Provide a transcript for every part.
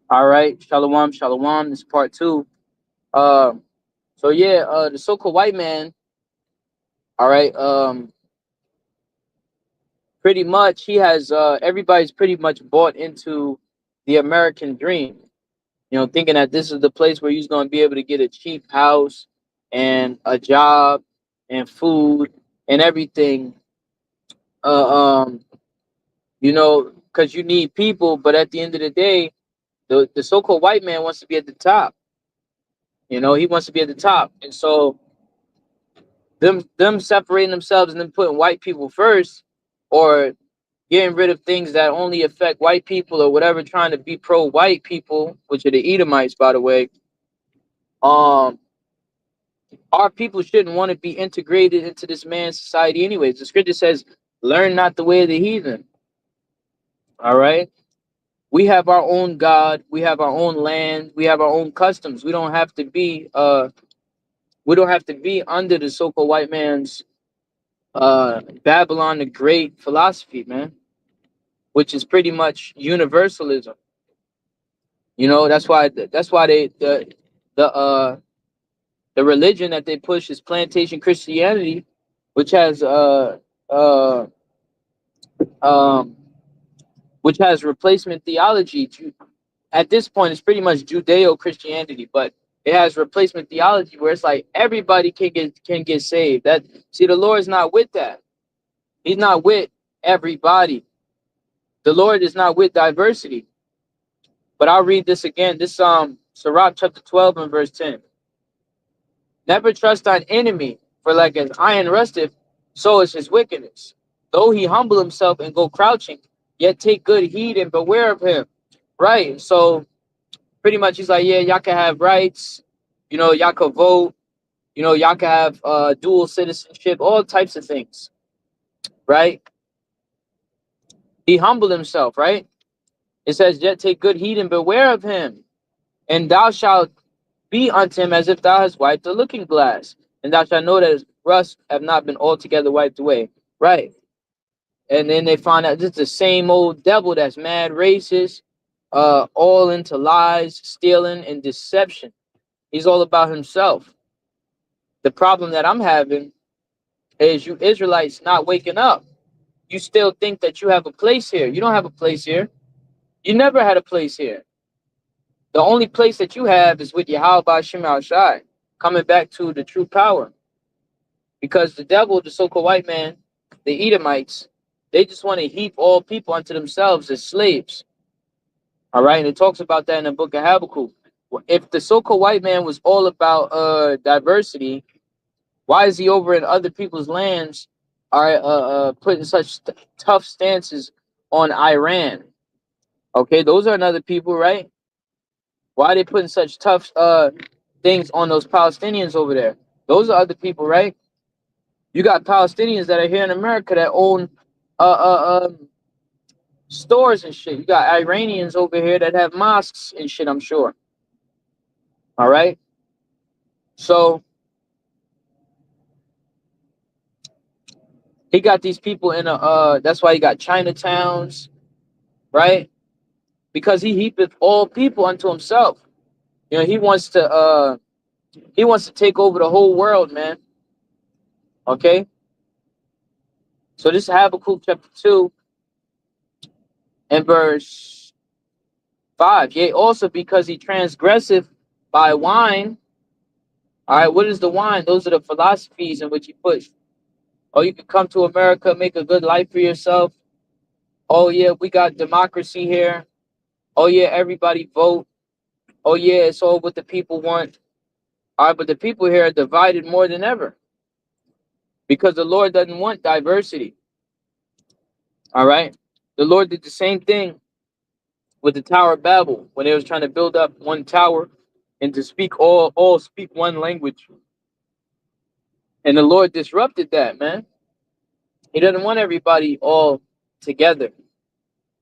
All right, shalom, shalom. This is part two. Uh, the so-called white man. All right. Pretty much, he has. Everybody's pretty much bought into the American dream. You know, thinking that this is the place where he's going to be able to get a cheap house and a job and food and everything. Uh, um, because you need people, but at the end of the day, the so-called white man wants to be at the top. You know, he wants to be at the top, and so them separating themselves and then putting white people first, or getting rid of things that only affect white people or whatever, trying to be pro-white people, which are the Edomites, by the way. Um, our people shouldn't want to be integrated into this man's society, anyways. The scripture says, "Learn not the way of the heathen." All right, we have our own God, we have our own land, we have our own customs. We don't have to be under the so-called white man's Babylon the Great philosophy, man, which is pretty much universalism. You know, that's why the religion that they push is plantation Christianity, which has uh um which has replacement theology. At this point, it's pretty much Judeo Christianity, but it has replacement theology where it's like everybody can get saved. That see, the Lord's not with that. He's not with everybody. The Lord is not with diversity. But I'll read this again. This Sirach chapter 12 and verse 10. Never trust thine enemy, for like as iron rusteth, so is his wickedness. Though he humble himself and go crouching, yet take good heed and beware of him. Right. So pretty much he's like, yeah, y'all can have rights, y'all can vote, y'all can have dual citizenship, all types of things. Right. He humbled himself, right? It says, yet take good heed and beware of him, and thou shalt be unto him as if thou hast wiped the looking glass, and thou shalt know that his rust have not been altogether wiped away. Right. And then they find out this is the same old devil that's mad racist, all into lies, stealing, and deception. He's all about himself. The problem that I'm having is you Israelites not waking up. You still think that you have a place here. You don't have a place here. You never had a place here. The only place that you have is with Yahweh Bashim Al Shai, coming back to the true power. Because the devil, the so-called white man, the Edomites, they just want to heap all people unto themselves as slaves. All right, and it talks about that in the book of Habakkuk. If the so-called white man was all about diversity, why is he over in other people's lands are putting such tough stances on Iran? Okay, those are another people, right? Why are they putting such tough things on those Palestinians over there? Those are other people, right? You got Palestinians that are here in America that own uh, stores and shit. You got Iranians over here that have mosques and shit, I'm sure. All right. So he got these people in a that's why he got Chinatowns, right? Because he heapeth all people unto himself. You know, he wants to take over the whole world, man. Okay. So this is Habakkuk chapter 2 and verse 5. Yea, also because he transgressive by wine. All right, what is the wine? Those are the philosophies in which he push. Oh, you can come to America, make a good life for yourself. Oh yeah, we got democracy here. Oh yeah, everybody vote. Oh yeah, it's all what the people want. All right, but the people here are divided more than ever because the Lord doesn't want diversity. All right, the Lord did the same thing with the Tower of Babel when they was trying to build up one tower and to speak all speak one language. And the Lord disrupted that, man. He doesn't want everybody all together.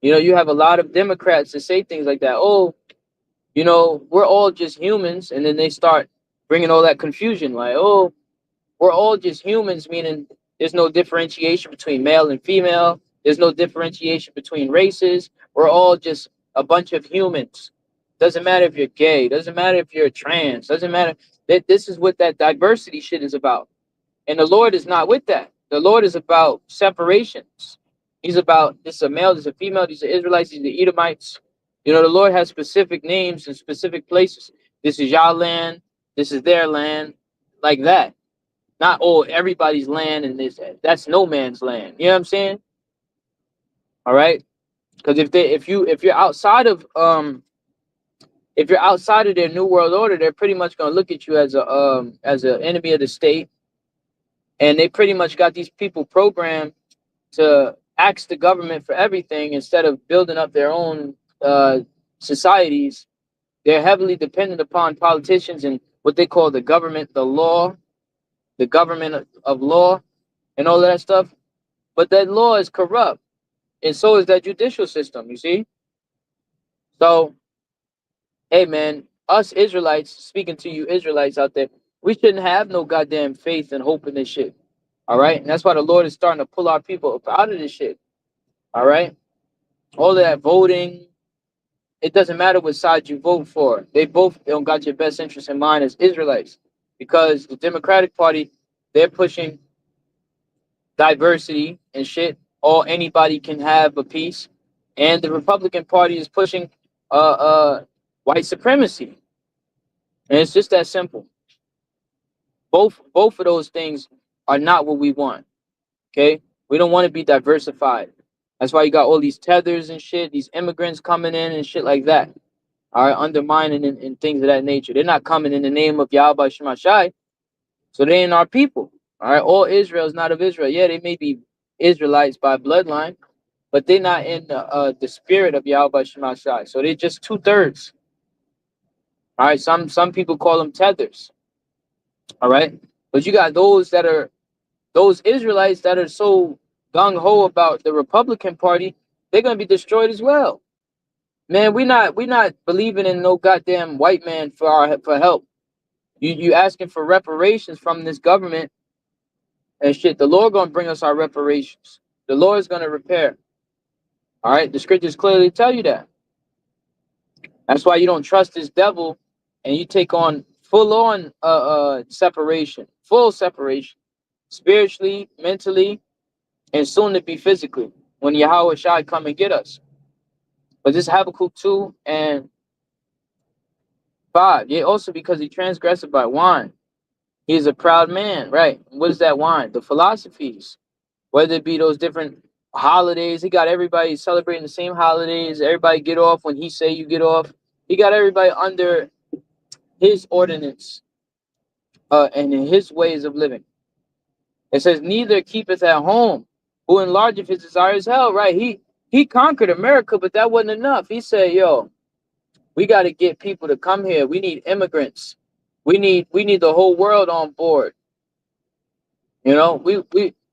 You know, you have a lot of Democrats that say things like that. Oh, we're all just humans. And then they start bringing all that confusion like, oh, we're all just humans, meaning there's no differentiation between male and female. There's no differentiation between races. We're all just a bunch of humans. Doesn't matter if you're gay. Doesn't matter if you're trans. Doesn't matter. That this is what that diversity shit is about. And the Lord is not with that. The Lord is about separations. He's about this is a male, this is a female, these are Israelites, these are Edomites. You know, the Lord has specific names and specific places. This is y'all land, this is their land, like that. Not everybody's land and this that's no man's land. You know what I'm saying? All right. Because if you're outside of if you're outside of their new world order, they're pretty much gonna look at you as an enemy of the state. And they pretty much got these people programmed to ask the government for everything instead of building up their own societies. They're heavily dependent upon politicians and what they call the government, the law, the government of law, and all of that stuff. But that law is corrupt, and so is that judicial system. You see? So, hey, man, us Israelites, speaking to you Israelites out there, we shouldn't have no goddamn faith and hope in this shit. All right, and that's why the Lord is starting to pull our people up out of this shit. All right, all of that voting, it doesn't matter what side you vote for. They both don't got your best interest in mind as Israelites, because the Democratic Party, they're pushing diversity and shit. All anybody can have a piece, and the Republican Party is pushing white supremacy, and it's just that simple. Both of those things are not what we want. Okay, we don't want to be diversified. That's why you got all these tethers and shit, these immigrants coming in and shit like that. All right, undermining and things of that nature. They're not coming in the name of Yahweh Shemashai, so they ain't our people. All right, all Israel is not of Israel. Yeah, they may be Israelites by bloodline, but they're not in the spirit of Yahweh Shemashai. So they're just 2/3. All right, some people call them tethers. All right, but you got those Israelites that are so gung ho about the Republican Party. They're gonna be destroyed as well. Man, we not believing in no goddamn white man for help. You asking for reparations from this government and shit. The Lord gonna bring us our reparations. The Lord is gonna repair. All right, the scriptures clearly tell you that. That's why you don't trust this devil, and you take on full on separation, full separation, spiritually, mentally, and soon to be physically. When Yahweh Shai come and get us. But this Habakkuk 2 and 5, yeah, also because he transgressed by wine. He is a proud man, right? What is that wine? The philosophies, whether it be those different holidays. He got everybody celebrating the same holidays. Everybody get off when he say you get off. He got everybody under his ordinance and in his ways of living. It says, neither keepeth at home, who enlargeth his desires hell, right? He conquered America, but that wasn't enough. He said, yo, we got to get people to come here. We need immigrants. We need the whole world on board. You know, we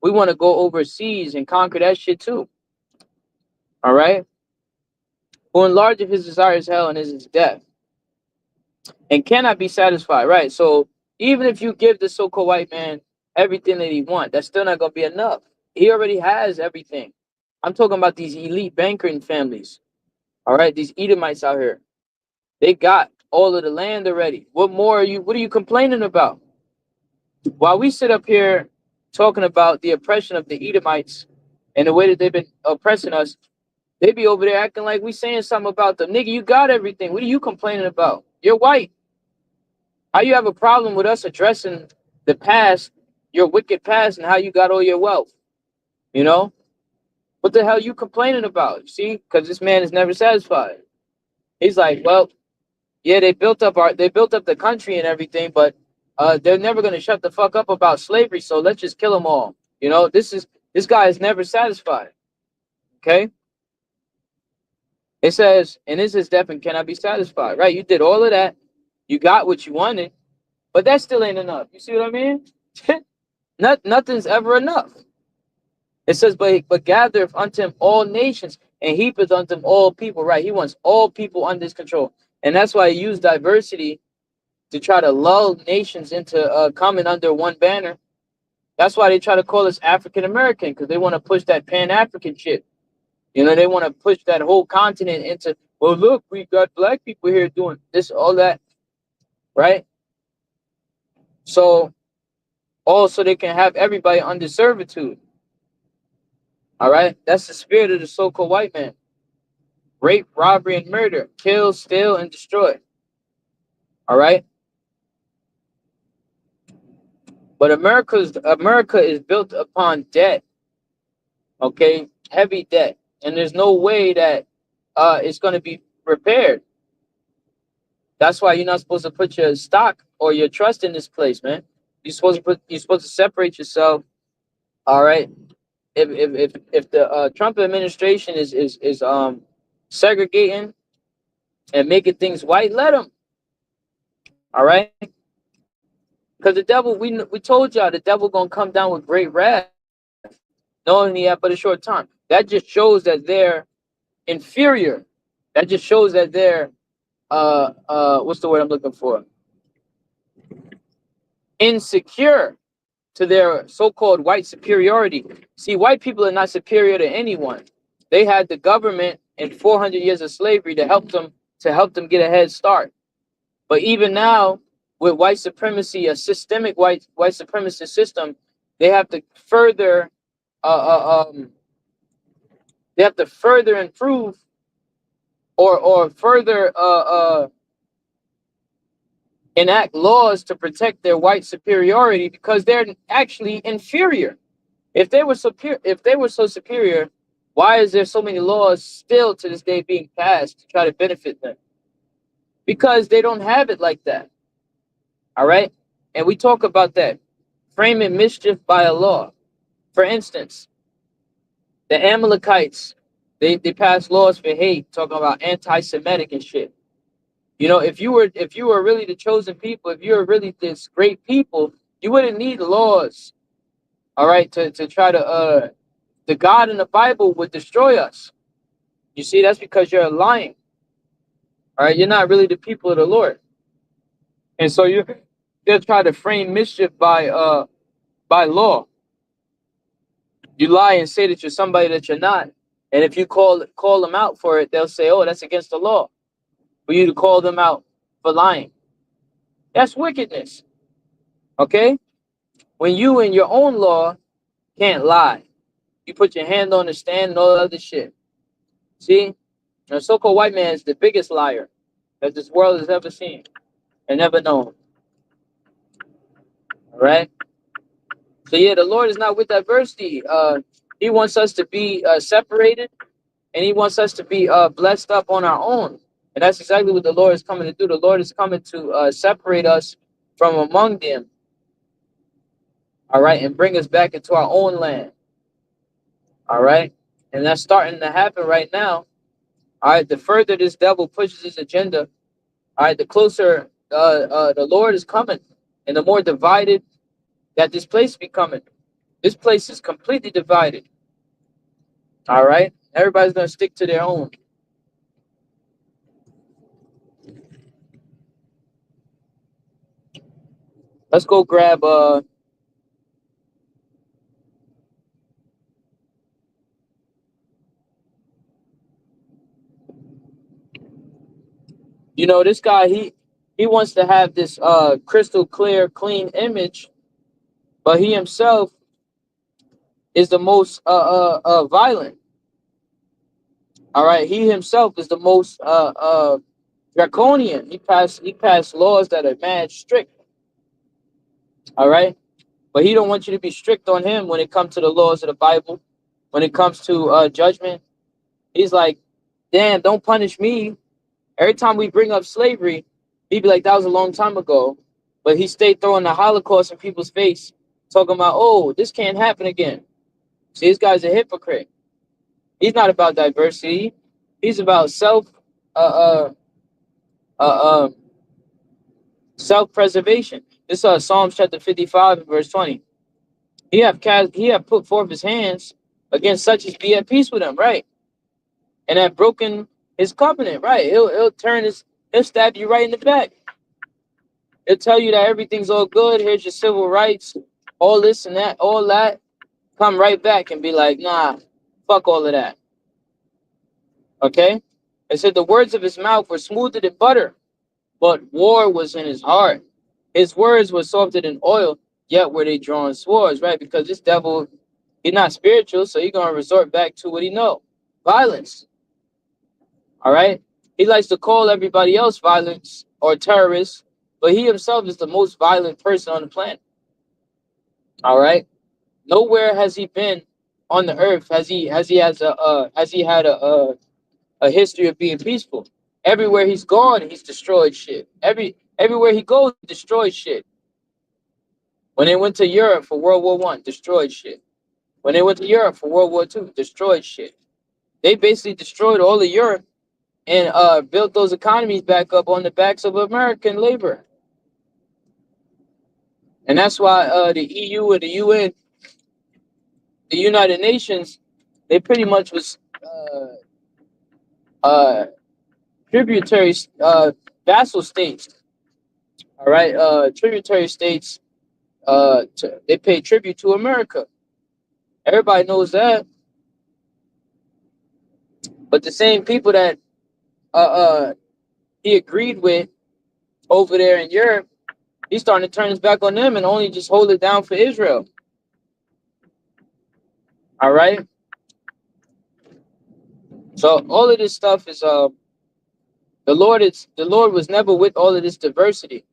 want to go overseas and conquer that shit too. All right. Who enlargeth his desires hell and is his death, and cannot be satisfied. Right. So even if you give the so-called white man everything that he wants, that's still not gonna be enough. He already has everything. I'm talking about these elite banking families. All right, these Edomites out here. They got all of the land already. What more are you? What are you complaining about? While we sit up here talking about the oppression of the Edomites and the way that they've been oppressing us, they be over there acting like we saying something about them. Nigga, you got everything. What are you complaining about? You're white. How you have a problem with us addressing the past, your wicked past, and how you got all your wealth? You know? What the hell you complaining about? See? Because this man is never satisfied. He's like, well, yeah, they built up the country and everything, but they're never gonna shut the fuck up about slavery. So let's just kill them all. You know, this guy is never satisfied. Okay, it says, and this is death and cannot be satisfied. Right? You did all of that, you got what you wanted, but that still ain't enough. You see what I mean? Nothing's ever enough. It says, but gathereth unto him all nations and heapeth unto him all people. Right? He wants all people under his control, and that's why he used diversity to try to lull nations into coming under one banner. That's why they try to call us African American, because they want to push that Pan African shit. You know, they want to push that whole continent into Well, look, we got black people here doing this, all that, right? So also they can have everybody under servitude. All right, that's the spirit of the so-called white man. Rape, robbery, and murder, kill, steal, and destroy. All right, but America is built upon debt. Okay, heavy debt, and there's no way that it's going to be repaired. That's why you're not supposed to put your stock or your trust in this place, man. You're supposed to separate yourself. All right. If the Trump administration is segregating and making things white, let them. All right. Because the devil, we told y'all the devil gonna come down with great wrath, knowing he had but a short time. That just shows that they're inferior. That just shows that they're what's the word I'm looking for? Insecure to their so-called white superiority. See, white people are not superior to anyone. They had the government and 400 years of slavery to help them get a head start. But even now, with white supremacy, a systemic white supremacist system, they have to further uh, uh, um, they have to further improve or further enact laws to protect their white superiority because they're actually inferior. If they were so superior, why is there so many laws still to this day being passed to try to benefit them? Because they don't have it like that. All right? And we talk about that. Framing mischief by a law. For instance, the Amalekites, they passed laws for hate, talking about anti-Semitic and shit. You know, if you were really the chosen people, if you were really this great people, you wouldn't need laws, all right, to try to the God in the Bible would destroy us. You see, that's because you're lying. All right, you're not really the people of the Lord. And so they'll try to frame mischief by law. You lie and say that you're somebody that you're not. And if you call them out for it, they'll say, "Oh, that's against the law." For you to call them out for lying. That's wickedness. Okay? When you in your own law can't lie. You put your hand on the stand and all that other shit. See? The so-called white man is the biggest liar that this world has ever seen and ever known. All right? So yeah, the Lord is not with diversity. He wants us to be separated, and he wants us to be blessed up on our own. And that's exactly what the Lord is coming to do. The Lord is coming to separate us from among them. All right, and bring us back into our own land. All right, and that's starting to happen right now. All right, the further this devil pushes his agenda, all right, the closer the Lord is coming, and the more divided that this place is becoming. This place is completely divided. All right, everybody's gonna stick to their own. Let's go grab you know, this guy, he wants to have this crystal clear, clean image, but he himself is the most violent. All right, he himself is the most draconian. He passed laws that are mad strict. All right, but he don't want you to be strict on him when it comes to the laws of the Bible. When it comes to judgment, he's like, damn, don't punish me. Every time we bring up slavery, he'd be like, that was a long time ago. But he stayed throwing the Holocaust in people's face, talking about, oh, this can't happen again. See, this guy's a hypocrite. He's not about diversity. He's about uh, uh, uh, self-preservation. This is Psalms chapter 55 and verse 20. He have put forth his hands against such as be at peace with him, right? And have broken his covenant, right? He'll stab you right in the back. He'll tell you that everything's all good. Here's your civil rights, all this and that, all that. Come right back and be like, nah, fuck all of that. Okay? It said the words of his mouth were smoother than butter, but war was in his heart. His words were softer than oil, yet were they drawing swords, right? Because this devil, he's not spiritual, so he's gonna resort back to what he know. Violence. All right. He likes to call everybody else violence or terrorists, but he himself is the most violent person on the planet. All right. Nowhere has he been on the earth has he had a history of being peaceful. Everywhere he's gone, he's destroyed shit. Everywhere he goes, he destroys shit. When they went to Europe for World War One, destroyed shit. When they went to Europe for World War Two, destroyed shit. They basically destroyed all of Europe and built those economies back up on the backs of American labor. And that's why the EU and the UN, the United Nations, they pretty much was uh, tributary vassal states. All right, tributary states. They pay tribute to America. Everybody knows that. But the same people that uh, uh, he agreed with over there in Europe, he's starting to turn his back on them and only just hold it down for Israel. All right. So all of this stuff is the Lord was never with all of this diversity.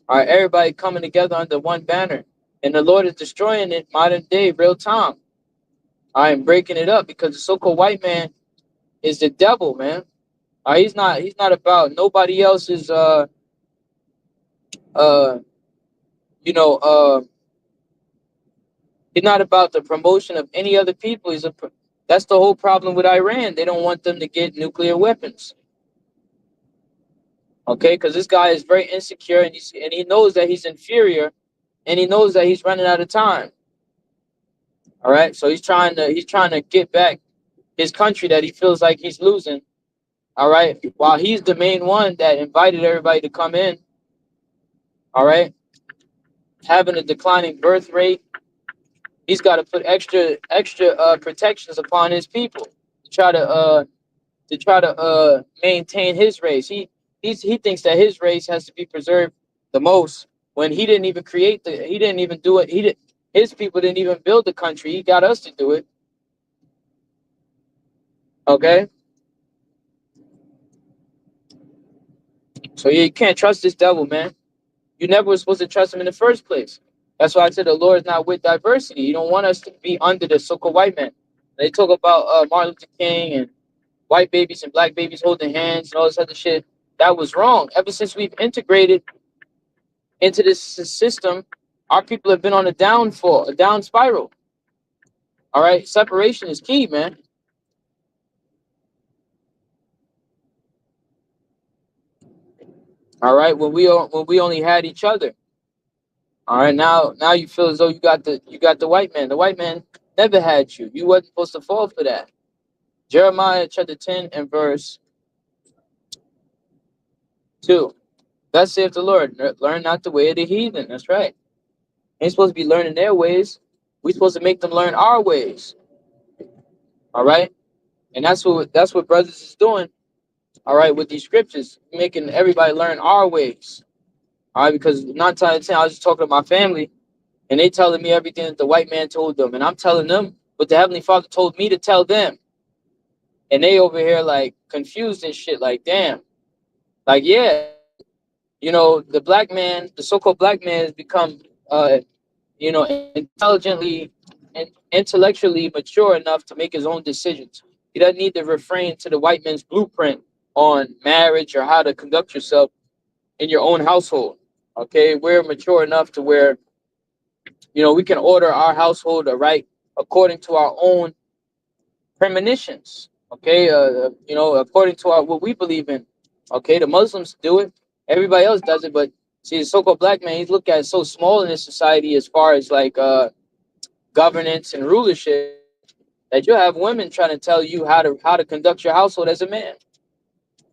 All right, everybody coming together under one banner, and the Lord is destroying it modern day, real time. I am breaking it up because the so-called white man is the devil, man. He's not about nobody else's uh you know he's not about the promotion of any other people. That's the whole problem with Iran. They don't want them to get nuclear weapons. Okay, because this guy is very insecure and he knows that he's inferior and he knows that he's running out of time. All right, so he's trying to get back his country that he feels like he's losing. All right, while he's the main one that invited everybody to come in. All right, having a declining birth rate, he's got to put extra protections upon his people to try to maintain his race. He thinks that his race has to be preserved the most when he didn't even do it. His people didn't even build the country. He got us to do it. Okay, so you can't trust this devil, man. You never were supposed to trust him in the first place. That's why I said the Lord is not with diversity. You don't want us to be under the so-called white man. They talk about Martin Luther King and white babies and black babies holding hands and all this other shit. That was wrong. Ever since we've integrated into this system, our people have been on a downfall, a down spiral. All right, separation is key, man. All right, when we only had each other. All right, now you feel as though you got the white man. The white man never had you. You wasn't supposed to fall for that. Jeremiah chapter 10 and verse 2. Thus saith the Lord, learn not the way of the heathen. That's right. Ain't supposed to be learning their ways. We're supposed to make them learn our ways. All right, and that's what brothers is doing. All right, with these scriptures, making everybody learn our ways. All right, because 9 times out of 10, I was just talking to my family, and they telling me everything that the white man told them, and I'm telling them what the Heavenly Father told me to tell them, and they over here like confused and shit. Like, damn, like yeah, the black man, the so-called black man, has become intelligently and intellectually mature enough to make his own decisions. He doesn't need to refrain to the white man's blueprint on marriage or how to conduct yourself in your own household. Okay, we're mature enough to where we can order our household right according to our own premonitions. Okay, according to what we believe in. Okay, the Muslims do it. Everybody else does it, but see, the so-called black man, he's looked at so small in this society as far as like governance and rulership that you have women trying to tell you how to conduct your household as a man.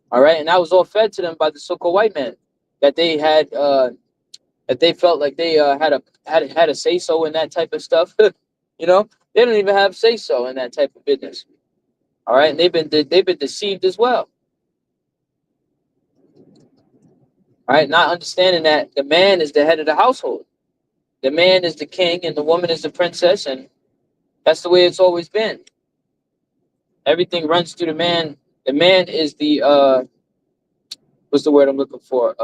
All right, and that was all fed to them by the so-called white man that they had that they felt like they had a say so in that type of stuff. They don't even have say so in that type of business. All right, and they've been deceived as well. All right, not understanding that the man is the head of the household. The man is the king and the woman is the princess, and that's the way it's always been. Everything runs through the man. The man is the what's the word I'm looking for?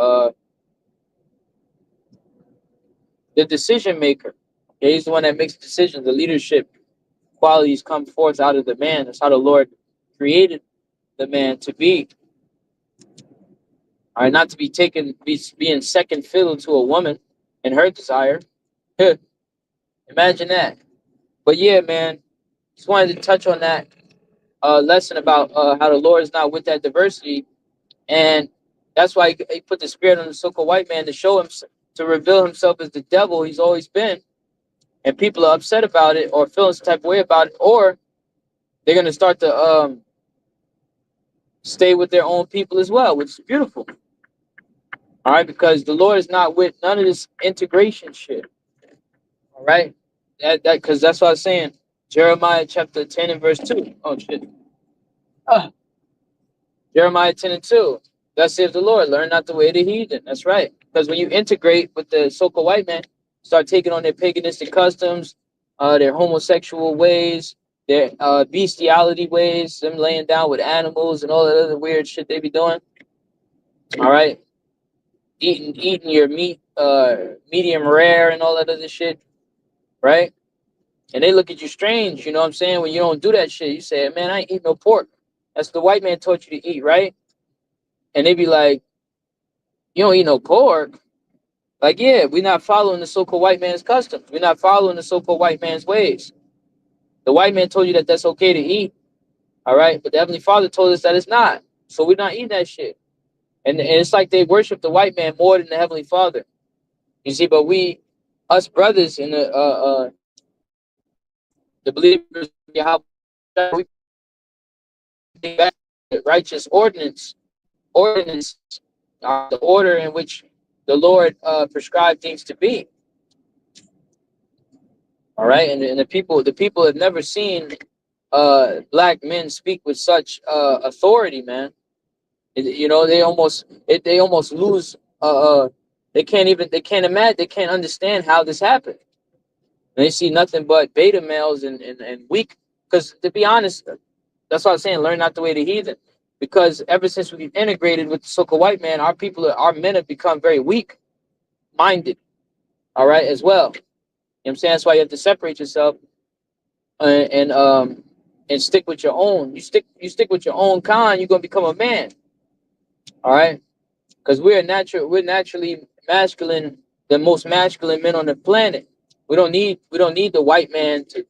The decision maker. Yeah, he's the one that makes decisions. The leadership qualities come forth out of the man. That's how the Lord created the man to be. All right, not to be taken, being second fiddle to a woman and her desire. Imagine that. But yeah, man, just wanted to touch on that lesson about how the Lord is not with that diversity, and that's why he put the spirit on the so-called white man to show him, to reveal himself as the devil he's always been, and people are upset about it or feeling some type of way about it, or they're gonna start to stay with their own people as well, which is beautiful. All right, because the Lord is not with none of this integration shit. All right, that because that's what I was saying. Jeremiah chapter 10 and verse 2. Oh shit. Ah, Jeremiah 10 and 2. Thus saith the Lord, learn not the way of the heathen. That's right. Because when you integrate with the so-called white man, start taking on their paganistic customs, their homosexual ways, their bestiality ways, them laying down with animals and all that other weird shit they be doing. All right. Eating your meat medium rare and all that other shit, right? And they look at you strange, you know what I'm saying? When you don't do that shit, you say, man, I ain't eat no pork. That's the white man taught you to eat, right? And they be like, you don't eat no pork. Like, yeah, we're not following the so-called white man's customs. We're not following the so-called white man's ways. The white man told you that that's okay to eat, all right? But the Heavenly Father told us that it's not. So we're not eating that shit. And it's like they worship the white man more than the Heavenly Father. You see, but us brothers in the believers, how we back the righteous ordinance, the order in which the Lord prescribed things to be. All right, and the people have never seen black men speak with such authority, man. You know, they almost lose. They can't imagine, they can't understand how this happened. And they see nothing but beta males and weak. Because to be honest, that's what I'm saying. Learn not the way of the heathen. Because ever since we've integrated with the so-called white man, our men have become very weak minded. All right, as well. You know what I'm saying? That's why you have to separate yourself and stick with your own. You stick with your own kind, you're gonna become a man. All right, because we're naturally masculine, the most masculine men on the planet. We don't need the white man to,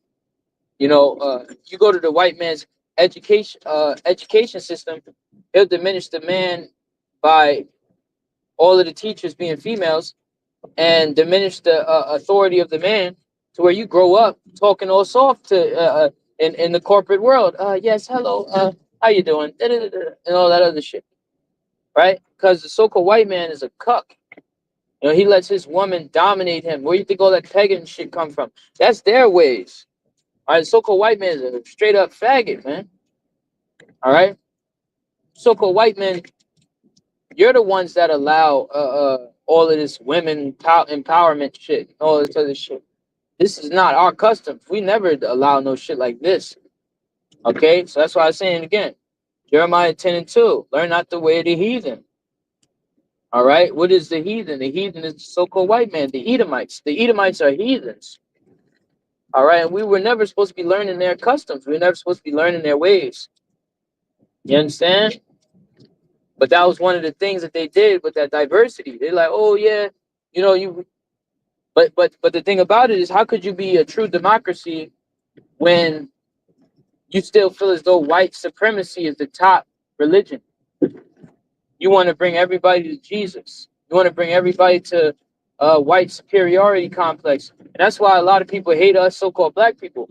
you go to the white man's education system, he'll diminish the man by all of the teachers being females and diminish the authority of the man to where you grow up talking all soft to in the corporate world. Yes, hello, how you doing? And all that other shit, right? Because the so-called white man is a cuck. You know, he lets his woman dominate him. Where do you think all that pagan shit come from? That's their ways. All right, the so-called white man is a straight up faggot, man. All right, so-called white men, you're the ones that allow all of this women empowerment shit, all this other shit. This is not our customs. We never allow no shit like this. Okay, so that's why I'm saying again, Jeremiah 10 and 2. Learn not the way of the heathen. All right, what is the heathen? The heathen is the so-called white man, the Edomites. The Edomites are heathens. All right, and we were never supposed to be learning their customs. We were never supposed to be learning their ways. You understand? But that was one of the things that they did with that diversity. They're like, oh yeah, you. But the thing about it is, how could you be a true democracy when you still feel as though white supremacy is the top religion? You want to bring everybody to Jesus. You want to bring everybody to white superiority complex. And that's why a lot of people hate us so-called black people.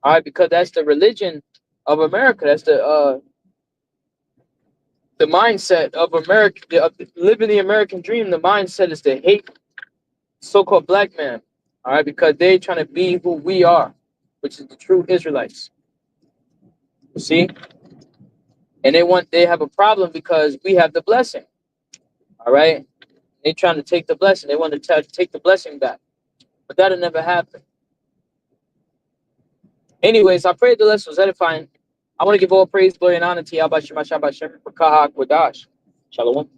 All right, because that's the religion of America. That's the mindset of America, of living the American dream. The mindset is to hate so-called black man. All right, because they're trying to be who we are, which is the true Israelites. You see? And they have a problem because we have the blessing. All right, they trying to take the blessing. They want to take the blessing back, but that'll never happen. Anyways, I pray the lesson was edifying. I want to give all praise, glory, and honor to Yahweh Shema Shabbat Shem for Kahak Wadash. Shalom.